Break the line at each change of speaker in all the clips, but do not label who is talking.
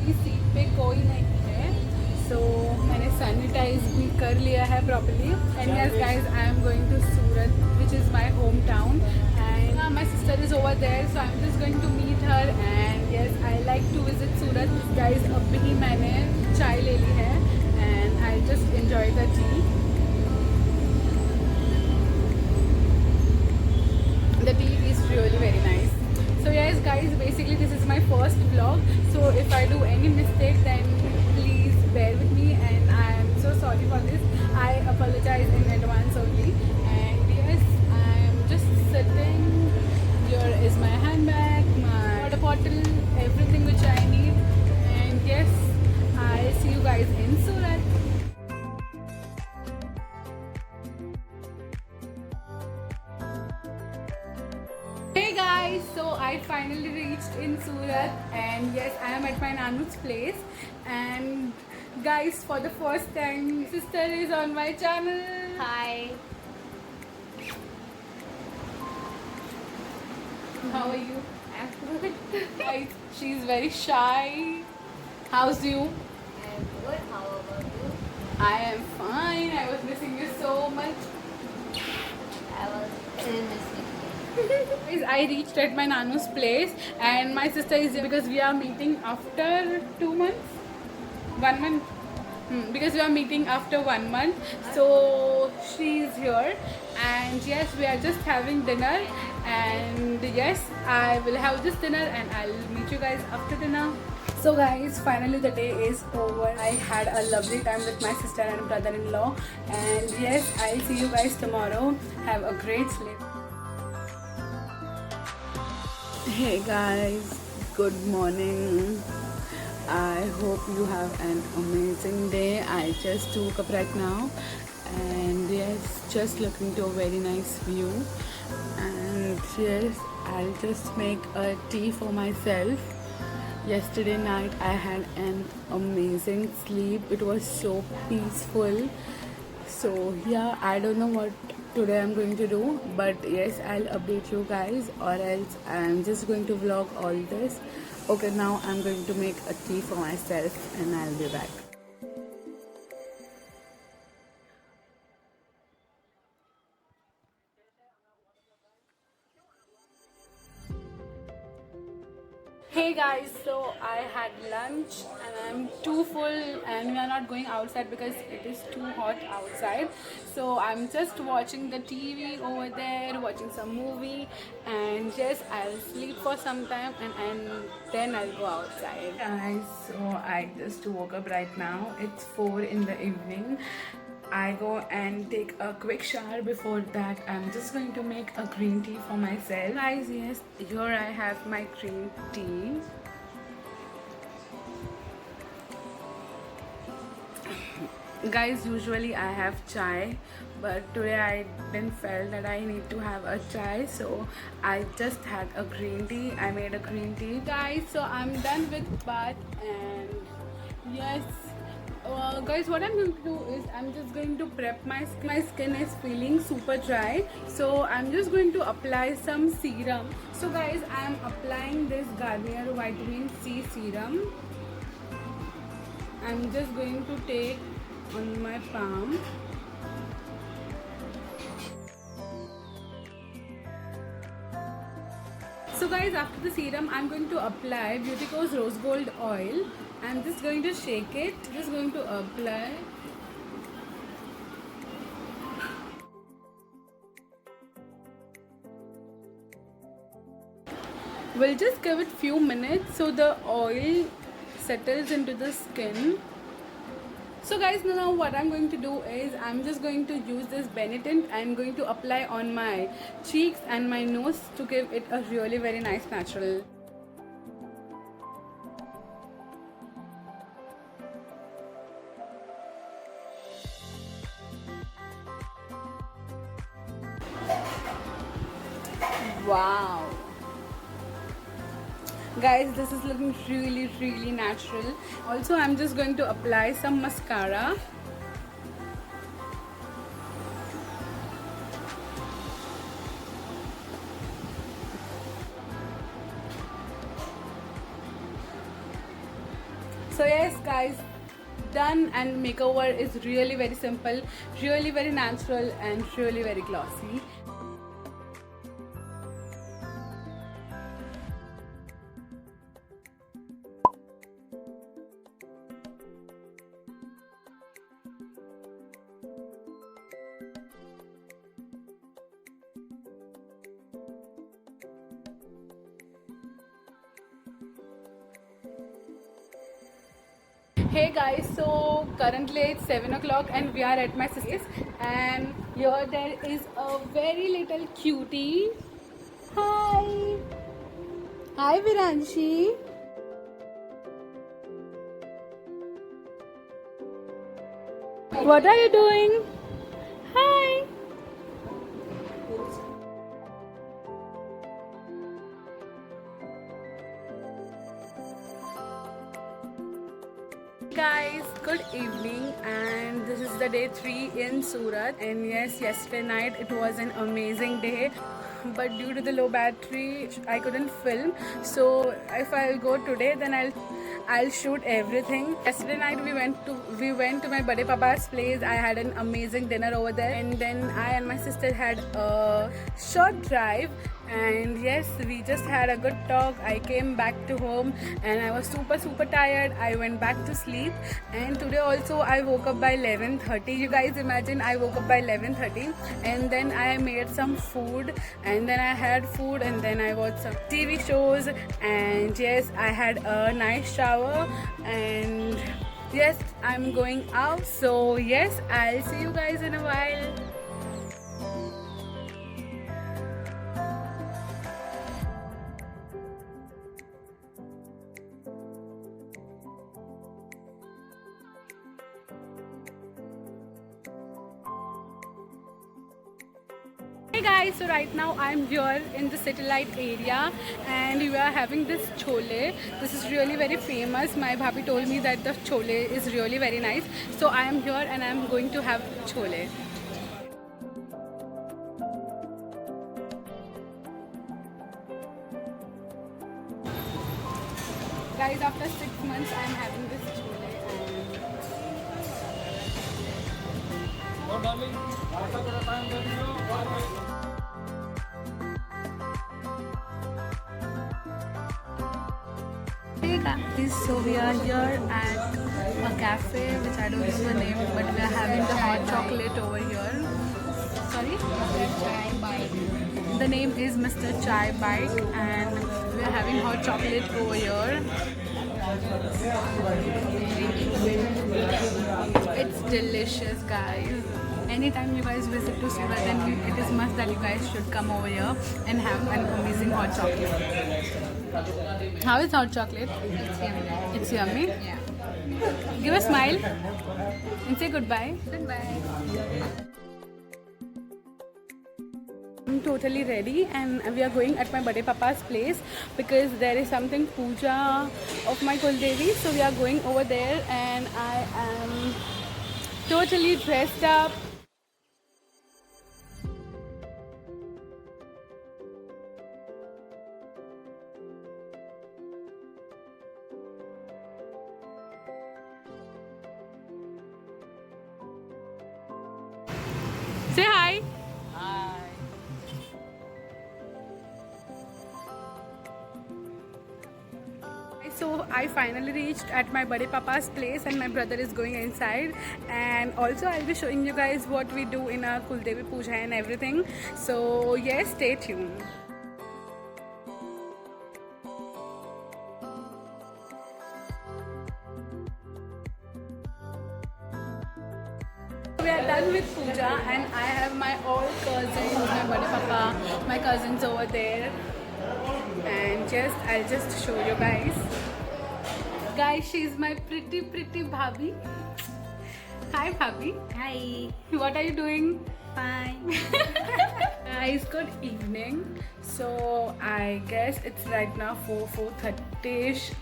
मेरी सीट पे कोई नहीं है, सो मैंने सैनिटाइज भी कर लिया है properly. And yes guys, I am going to Surat which is my home town. And my sister is over there, so I am just going to meet her. And yes, I like to visit Surat. Guys अभी ही मैंने चाय ले ली है and I just enjoy the tea. The tea is really very nice. So yes guys, basically this is my first vlog, so if I do any mistake then please bear with me, and I am so sorry for this. I apologize in advance only. And yes, I am just sitting here. Is my handbag, my water bottle, everything which I need. And yes, I'll see you guys in Surat. Hey guys, so I finally reached in Surat, and yes, I am at my Nanu's place. And guys, for the first time, sister is on my channel.
Hi.
How are you?
I'm good.
Guys, she's very shy. How's you?
I'm good. How about you?
I am fine. I was missing you so much.
I was still missing
Guys, I reached at my Nanu's place, and my sister is here because we are meeting after 2 months. 1 month. Because we are meeting after 1 month, so she is here. And yes, we are just having dinner. And yes, I will have this dinner and I'll meet you guys after dinner. So guys, finally the day is over. I had a lovely time with my sister and brother-in-law. And yes, I'll see you guys tomorrow. Have a great sleep. Hey guys, good morning. I hope you have an amazing day. I just woke up right now, and yes, just looking to a very nice view. And yes, I'll just make a tea for myself. Yesterday night I had an amazing sleep. It was so peaceful. So yeah, I don't know what today I'm going to do, but yes, I'll update you guys, or else I'm just going to vlog all this. Okay, now I'm going to make a tea for myself and I'll be back. Hey guys, so I had lunch and I'm too full, and we are not going outside because it is too hot outside. So I'm just watching the TV over there, watching some movie, and yes, I'll sleep for some time and then I'll go outside. Guys, so I just woke up right now. It's 4 in the evening. I go and take a quick shower. Before that, I'm just going to make a green tea for myself. Guys, yes, here I have my green tea. Guys, usually I have chai, but today I didn't feel that I need to have a chai, so I just had a green tea. I made a green tea. Guys, so I'm done with bath, and yes, guys, what I'm going to do is I'm just going to prep my skin. My skin is feeling super dry, so I'm just going to apply some serum. So guys, I'm applying this Garnier Vitamin C serum. I'm just going to take on my palm. So guys, after the serum, I'm going to apply Beautyco's Rose Gold Oil. I'm just going to shake it. Just going to apply. We'll just give it few minutes so the oil settles into the skin. So guys, now what I'm going to do is I'm just going to use this Benetint. I'm going to apply on my cheeks and my nose to give it a really very nice natural. Wow. Guys, this is looking really natural. Also, I'm just going to apply some mascara. So yes guys, done, and makeover is really very simple, really very natural, and really very glossy. Hey guys, so currently it's 7 o'clock and we are at my sister's, and here there is a very little cutie. Hi! Hi Viranshi! What are you doing? Hi! Guys, good evening, and this is the day 3 in Surat. And yes, yesterday night it was an amazing day, but due to the low battery I couldn't film. So if I'll go today, then I'll shoot everything. Yesterday night we went to my Bade Papa's place. I had an amazing dinner over there, and then I and my sister had a short drive. And yes, we just had a good talk. I came back to home and I was super tired. I went back to sleep, and today also I woke up by 11:30. You guys imagine, I woke up by 11:30, and then I made some food, and then I had food, and then I watched some TV shows, and yes, I had a nice shower, and yes, I'm going out. So yes, I'll see you guys in a while. Hey guys, so right now I'm here in the satellite area and we are having this chole. This is really very famous. My bhabhi told me that the chole is really very nice. So I am here and I am going to have chole. Guys, after 6 months I am having this chole.
Oh, darling, after the time that you
Hey guys, so we are here at a cafe which I don't know the name, but we are having the hot chocolate over here. Sorry?
Chai bite.
The name is Mr. Chai Bite, and we are having hot chocolate over here. It's delicious, guys. Anytime you guys visit to Surat, then it is must that you guys should come over here and have an amazing hot chocolate. How is hot chocolate?
It's yummy.
It's yummy.
Yeah.
Give a smile and say goodbye.
Goodbye.
I'm totally ready and we are going at my Bade Papa's place because there is something puja of my Kuldevi. So we are going over there and I am totally dressed up. Say hi. So I finally reached at my Bade Papa's place and my brother is going inside, and also I'll be showing you guys what we do in our Kuldevi Puja and everything. So yes, stay tuned. We are done with puja and I have my all cousins, my Bade Papa, my cousins over there, and I'll just show you guys. Guys, she's my pretty bhabhi. Hi bhabhi.
Hi.
What are you doing?
Fine.
Guys, good evening. So I guess it's right now 4:30ish,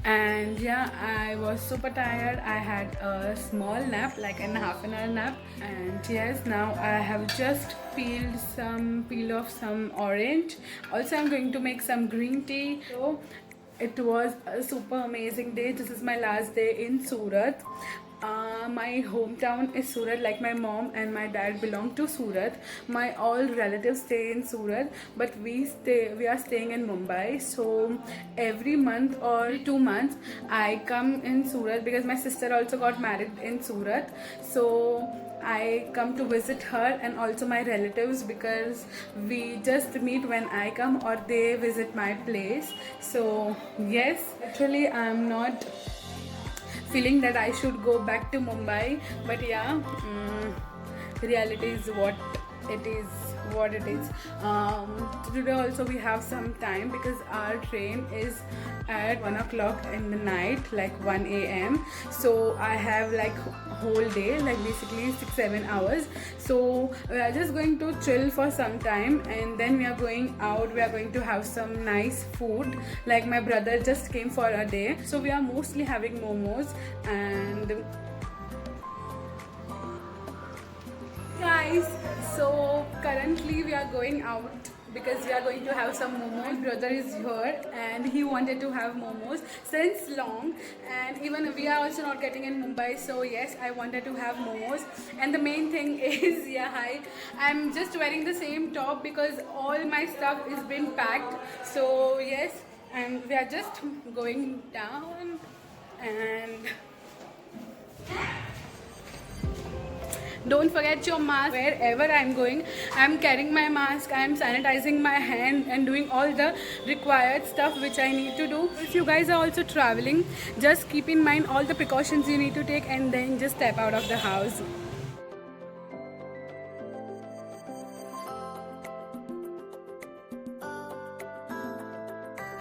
and yeah, I was super tired. I had a small nap, like a half an hour nap, and yes, now I have just peeled off some orange. Also, I'm going to make some green tea. So It was a super amazing day. This is my last day in Surat. My hometown is Surat. Like my mom and my dad belong to Surat. My all relatives stay in Surat, but we are staying in Mumbai. So every month or 2 months, I come in Surat because my sister also got married in Surat. So I come to visit her and also my relatives because we just meet when I come or they visit my place. So yes, actually I'm not feeling that I should go back to Mumbai, but yeah, reality is what it is. Today also we have some time because our train is at 1 o'clock in the night, like 1 a.m. So I have like whole day, like basically 6-7 hours. So we are just going to chill for some time and then we are going out. We are going to have some nice food. Like my brother just came for a day, so we are mostly having momos. And guys, so currently we are going out because we are going to have some momos. Brother is here and he wanted to have momos since long, and even we are also not getting in Mumbai, so yes, I wanted to have momos. And the main thing is, yeah, hi, I'm just wearing the same top because all my stuff is been packed. So yes, and we are just going down. And don't forget your mask wherever I'm going. I'm carrying my mask, I'm sanitizing my hand and doing all the required stuff which I need to do. If you guys are also traveling, just keep in mind all the precautions you need to take and then just step out of the house.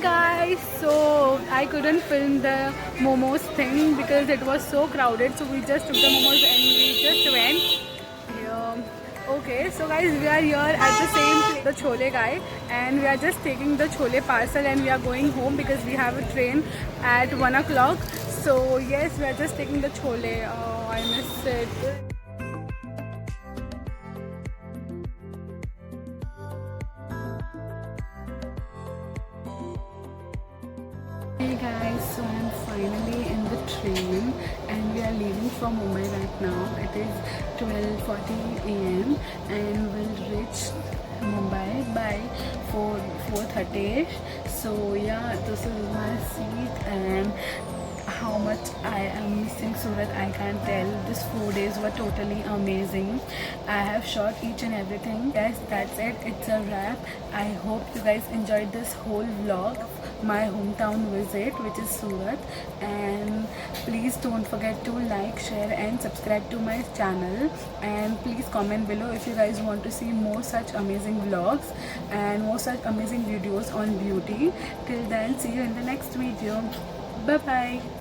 Guys, so I couldn't film the momos thing because it was so crowded, so we just took the momos and we just went. Okay, so guys, we are here at the same place, the chole guy, and we are just taking the chole parcel and we are going home because we have a train at 1 o'clock. So yes, we are just taking the chole. Oh, I missed it. Hey guys, so I'm finally in the train and we are leaving from Mumbai right now. It is 12:40 a.m. and we'll reach Mumbai by 4:30. So yeah, this is my seat, and how much I am missing Surat I can't tell. These 4 days were totally amazing. I have shot each and everything. Guys, that's it. It's a wrap. I hope you guys enjoyed this whole vlog, my hometown visit, which is Surat. And please don't forget to like, share and subscribe to my channel, and please comment below if you guys want to see more such amazing vlogs and more such amazing videos on beauty. Till then, see you in the next video. Bye bye.